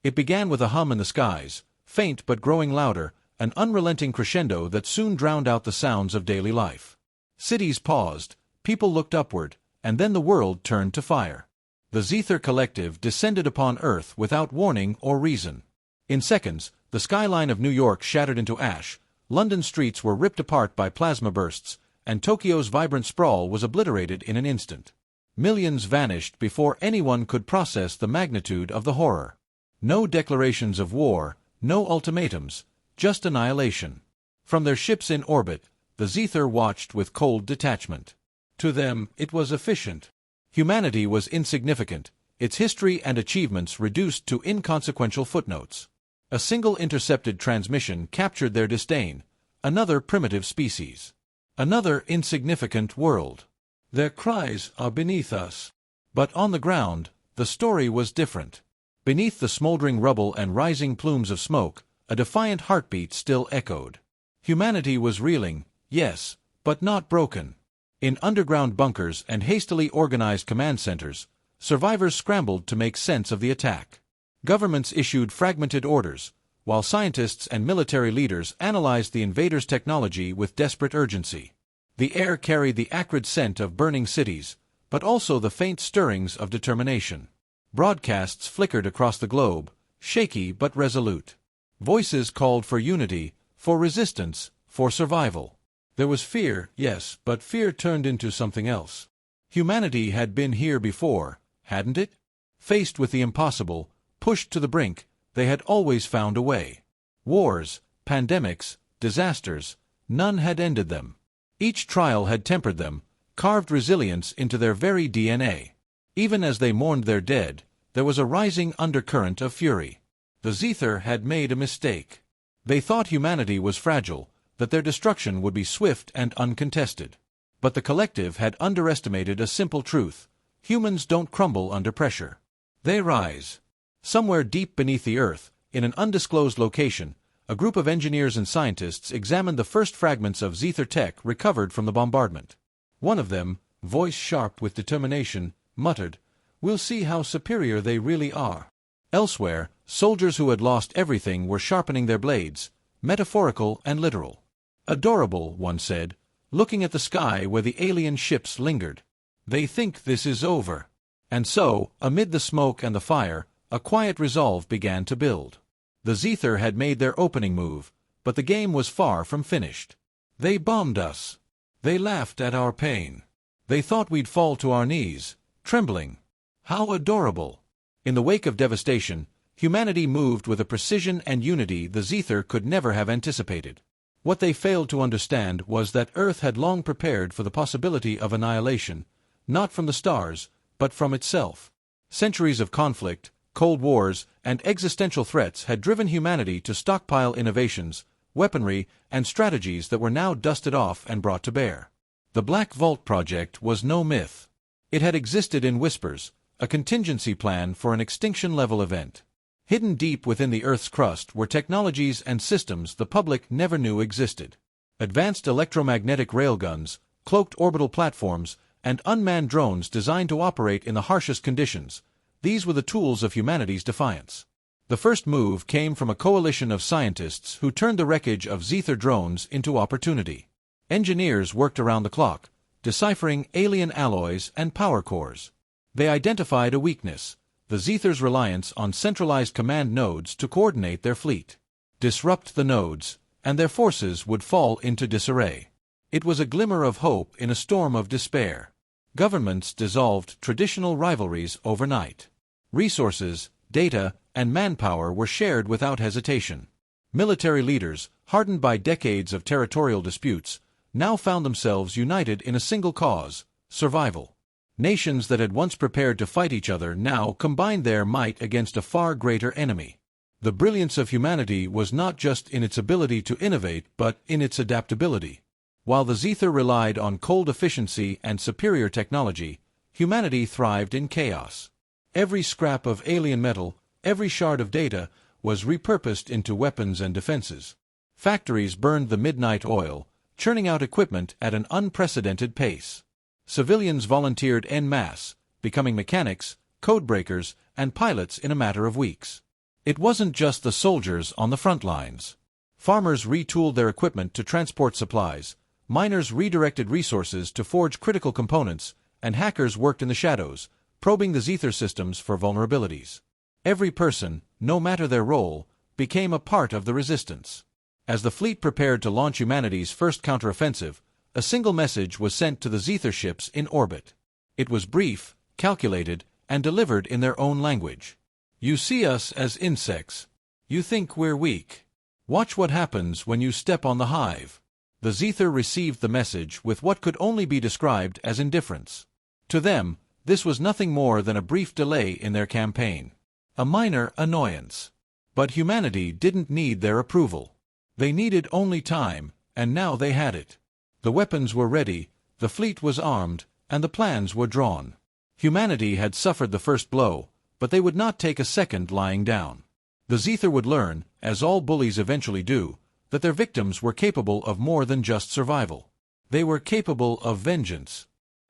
It began with a hum in the skies, faint but growing louder, an unrelenting crescendo that soon drowned out the sounds of daily life. Cities paused, people looked upward, and then the world turned to fire. The Zethar Collective descended upon Earth without warning or reason. In seconds, the skyline of New York shattered into ash, London's streets were ripped apart by plasma bursts, and Tokyo's vibrant sprawl was obliterated in an instant. Millions vanished before anyone could process the magnitude of the horror. No declarations of war, no ultimatums, just annihilation. From their ships in orbit, the Zethar watched with cold detachment. To them, it was efficient. Humanity was insignificant, its history and achievements reduced to inconsequential footnotes. A single intercepted transmission captured their disdain, another primitive species. Another insignificant world. Their cries are beneath us. But on the ground, the story was different. Beneath the smoldering rubble and rising plumes of smoke, a defiant heartbeat still echoed. Humanity was reeling, yes, but not broken. In underground bunkers and hastily organized command centers, survivors scrambled to make sense of the attack. Governments issued fragmented orders, while scientists and military leaders analyzed the invaders' technology with desperate urgency. The air carried the acrid scent of burning cities, but also the faint stirrings of determination. Broadcasts flickered across the globe, shaky but resolute. Voices called for unity, for resistance, for survival. There was fear, yes, but fear turned into something else. Humanity had been here before, hadn't it? Faced with the impossible, pushed to the brink, they had always found a way. Wars, pandemics, disasters, none had ended them. Each trial had tempered them, carved resilience into their very DNA. Even as they mourned their dead, there was a rising undercurrent of fury. The Zethar had made a mistake. They thought humanity was fragile, that their destruction would be swift and uncontested. But the Collective had underestimated a simple truth: humans don't crumble under pressure. They rise. Somewhere deep beneath the Earth, in an undisclosed location, a group of engineers and scientists examined the first fragments of Zethar tech recovered from the bombardment. One of them, voice sharp with determination, muttered, "We'll see how superior they really are." Elsewhere, soldiers who had lost everything were sharpening their blades, metaphorical and literal. "Adorable," one said, looking at the sky where the alien ships lingered. "They think this is over." And so, amid the smoke and the fire, a quiet resolve began to build. The Zethar had made their opening move, but the game was far from finished. They bombed us. They laughed at our pain. They thought we'd fall to our knees, trembling. How adorable! In the wake of devastation, humanity moved with a precision and unity the Zethar could never have anticipated. What they failed to understand was that Earth had long prepared for the possibility of annihilation, not from the stars, but from itself. Centuries of conflict, cold wars, and existential threats had driven humanity to stockpile innovations, weaponry, and strategies that were now dusted off and brought to bear. The Black Vault Project was no myth. It had existed in whispers, a contingency plan for an extinction-level event. Hidden deep within the Earth's crust were technologies and systems the public never knew existed. Advanced electromagnetic railguns, cloaked orbital platforms, and unmanned drones designed to operate in the harshest conditions. These were the tools of humanity's defiance. The first move came from a coalition of scientists who turned the wreckage of Zethar drones into opportunity. Engineers worked around the clock, deciphering alien alloys and power cores. They identified a weakness: the Zethar's reliance on centralized command nodes to coordinate their fleet. Disrupt the nodes, and their forces would fall into disarray. It was a glimmer of hope in a storm of despair. Governments dissolved traditional rivalries overnight. Resources, data, and manpower were shared without hesitation. Military leaders, hardened by decades of territorial disputes, now found themselves united in a single cause: survival. Nations that had once prepared to fight each other now combined their might against a far greater enemy. The brilliance of humanity was not just in its ability to innovate but in its adaptability. While the Zethar relied on cold efficiency and superior technology, humanity thrived in chaos. Every scrap of alien metal, every shard of data, was repurposed into weapons and defenses. Factories burned the midnight oil, churning out equipment at an unprecedented pace. Civilians volunteered en masse, becoming mechanics, code breakers, and pilots in a matter of weeks. It wasn't just the soldiers on the front lines. Farmers retooled their equipment to transport supplies, miners redirected resources to forge critical components, and hackers worked in the shadows, probing the Zethar systems for vulnerabilities. Every person, no matter their role, became a part of the resistance. As the fleet prepared to launch humanity's first counteroffensive, a single message was sent to the Zethar ships in orbit. It was brief, calculated, and delivered in their own language. You see us as insects. You think we're weak. Watch what happens when you step on the hive. The Zethar received the message with what could only be described as indifference. To them, this was nothing more than a brief delay in their campaign. A minor annoyance. But humanity didn't need their approval. They needed only time, and now they had it. The weapons were ready, the fleet was armed, and the plans were drawn. Humanity had suffered the first blow, but they would not take a second lying down. The Zethar would learn, as all bullies eventually do, that their victims were capable of more than just survival. They were capable of vengeance.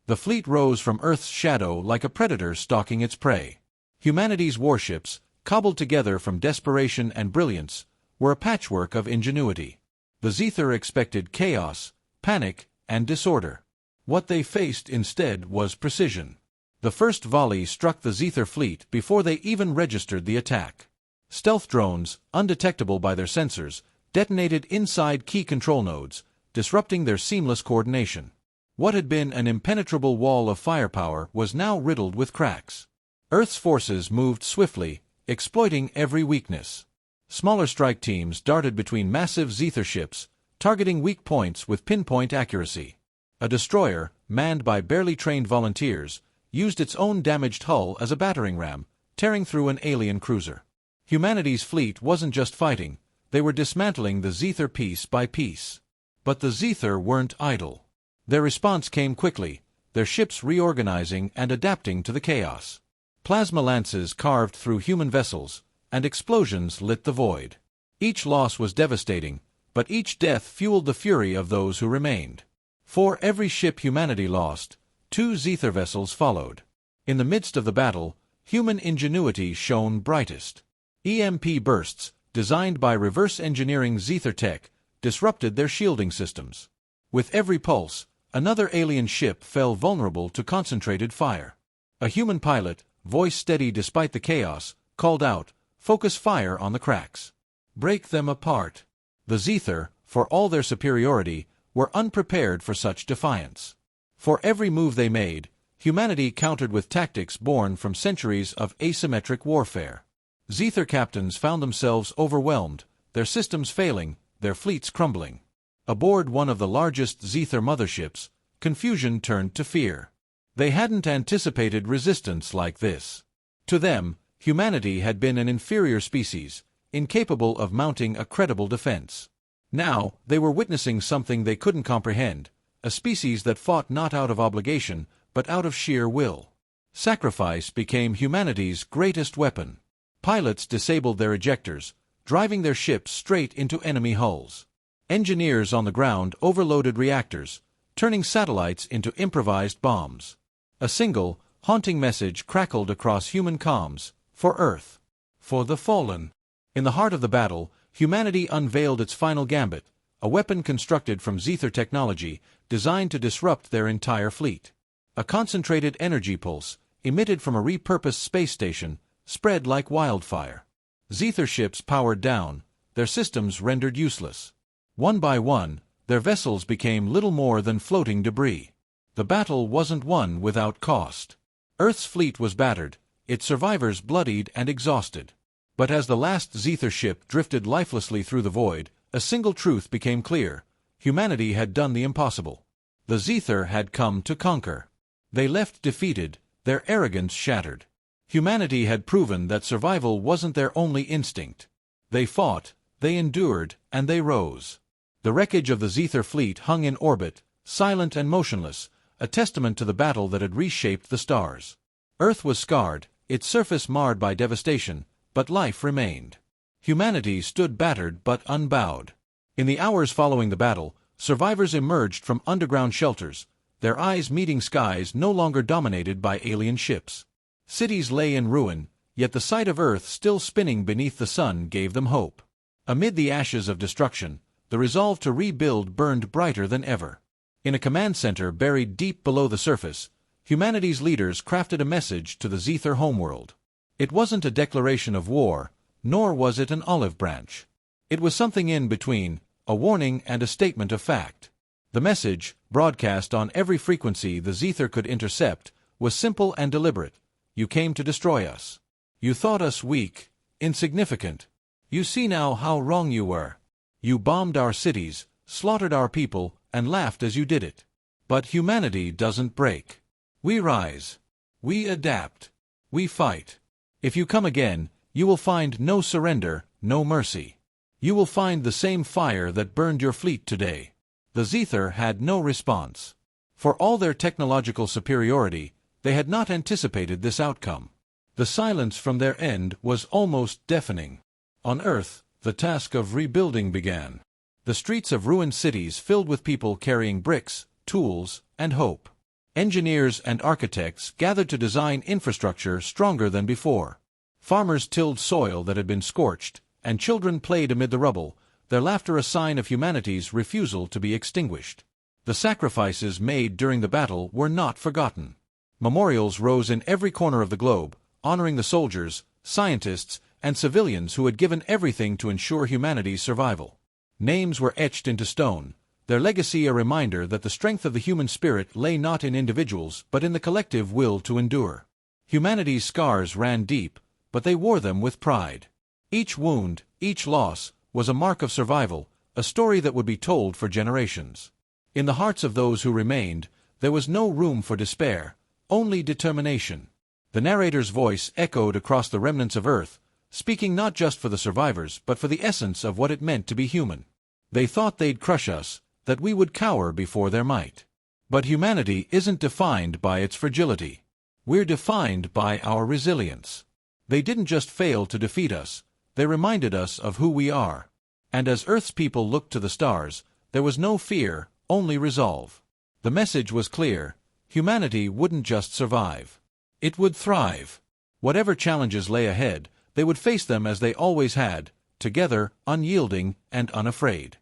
The fleet rose from Earth's shadow like a predator stalking its prey. Humanity's warships, cobbled together from desperation and brilliance, were a patchwork of ingenuity. The Zethar expected chaos, panic, and disorder. What they faced instead was precision. The first volley struck the Zethar fleet before they even registered the attack. Stealth drones, undetectable by their sensors, detonated inside key control nodes, disrupting their seamless coordination. What had been an impenetrable wall of firepower was now riddled with cracks. Earth's forces moved swiftly, exploiting every weakness. Smaller strike teams darted between massive Zethar ships, targeting weak points with pinpoint accuracy. A destroyer, manned by barely trained volunteers, used its own damaged hull as a battering ram, tearing through an alien cruiser. Humanity's fleet wasn't just fighting, they were dismantling the Zethar piece by piece. But the Zethar weren't idle. Their response came quickly, their ships reorganizing and adapting to the chaos. Plasma lances carved through human vessels, and explosions lit the void. Each loss was devastating, but each death fueled the fury of those who remained. For every ship humanity lost, 2 Zethar vessels followed. In the midst of the battle, human ingenuity shone brightest. EMP bursts, designed by reverse engineering Zethar tech, disrupted their shielding systems. With every pulse, another alien ship fell vulnerable to concentrated fire. A human pilot, voice steady despite the chaos, called out, "Focus fire on the cracks. Break them apart." The Zethar, for all their superiority, were unprepared for such defiance. For every move they made, humanity countered with tactics born from centuries of asymmetric warfare. Zethar captains found themselves overwhelmed, their systems failing, their fleets crumbling. Aboard one of the largest Zethar motherships, confusion turned to fear. They hadn't anticipated resistance like this. To them, humanity had been an inferior species, incapable of mounting a credible defense. Now, they were witnessing something they couldn't comprehend, a species that fought not out of obligation, but out of sheer will. Sacrifice became humanity's greatest weapon. Pilots disabled their ejectors, driving their ships straight into enemy hulls. Engineers on the ground overloaded reactors, turning satellites into improvised bombs. A single, haunting message crackled across human comms: for Earth. For the fallen. In the heart of the battle, humanity unveiled its final gambit, a weapon constructed from Zethar technology, designed to disrupt their entire fleet. A concentrated energy pulse, emitted from a repurposed space station, spread like wildfire. Zethar ships powered down, their systems rendered useless. One by one, their vessels became little more than floating debris. The battle wasn't won without cost. Earth's fleet was battered, its survivors bloodied and exhausted. But as the last Zethar ship drifted lifelessly through the void, a single truth became clear: humanity had done the impossible. The Zethar had come to conquer. They left defeated, their arrogance shattered. Humanity had proven that survival wasn't their only instinct. They fought, they endured, and they rose. The wreckage of the Zethar fleet hung in orbit, silent and motionless, a testament to the battle that had reshaped the stars. Earth was scarred, its surface marred by devastation, but life remained. Humanity stood battered but unbowed. In the hours following the battle, survivors emerged from underground shelters, their eyes meeting skies no longer dominated by alien ships. Cities lay in ruin, Yet the sight of Earth still spinning beneath the sun gave them hope. Amid the ashes of destruction, the resolve to rebuild burned brighter than ever. In a command center buried deep below the surface, humanity's leaders crafted a message to the Zethar homeworld. It wasn't a declaration of war, nor was it an olive branch. It was something in between, a warning and a statement of fact. The message, broadcast on every frequency the Zethar could intercept, was simple and deliberate. You came to destroy us. You thought us weak, insignificant. You see now how wrong you were. You bombed our cities, slaughtered our people, and laughed as you did it. But humanity doesn't break. We rise. We adapt. We fight. If you come again, you will find no surrender, no mercy. You will find the same fire that burned your fleet today. The Zethar had no response. For all their technological superiority, they had not anticipated this outcome. The silence from their end was almost deafening. On Earth, the task of rebuilding began. The streets of ruined cities filled with people carrying bricks, tools, and hope. Engineers and architects gathered to design infrastructure stronger than before. Farmers tilled soil that had been scorched, and children played amid the rubble, their laughter a sign of humanity's refusal to be extinguished. The sacrifices made during the battle were not forgotten. Memorials rose in every corner of the globe, honoring the soldiers, scientists, and civilians who had given everything to ensure humanity's survival. Names were etched into stone, their legacy a reminder that the strength of the human spirit lay not in individuals but in the collective will to endure. Humanity's scars ran deep, but they wore them with pride. Each wound, each loss, was a mark of survival, a story that would be told for generations. In the hearts of those who remained, there was no room for despair, only determination. The narrator's voice echoed across the remnants of Earth, speaking not just for the survivors but for the essence of what it meant to be human. They thought they'd crush us, that we would cower before their might. But humanity isn't defined by its fragility. We're defined by our resilience. They didn't just fail to defeat us, they reminded us of who we are. And as Earth's people looked to the stars, there was no fear, only resolve. The message was clear: humanity wouldn't just survive. It would thrive. Whatever challenges lay ahead, they would face them as they always had, together, unyielding and unafraid.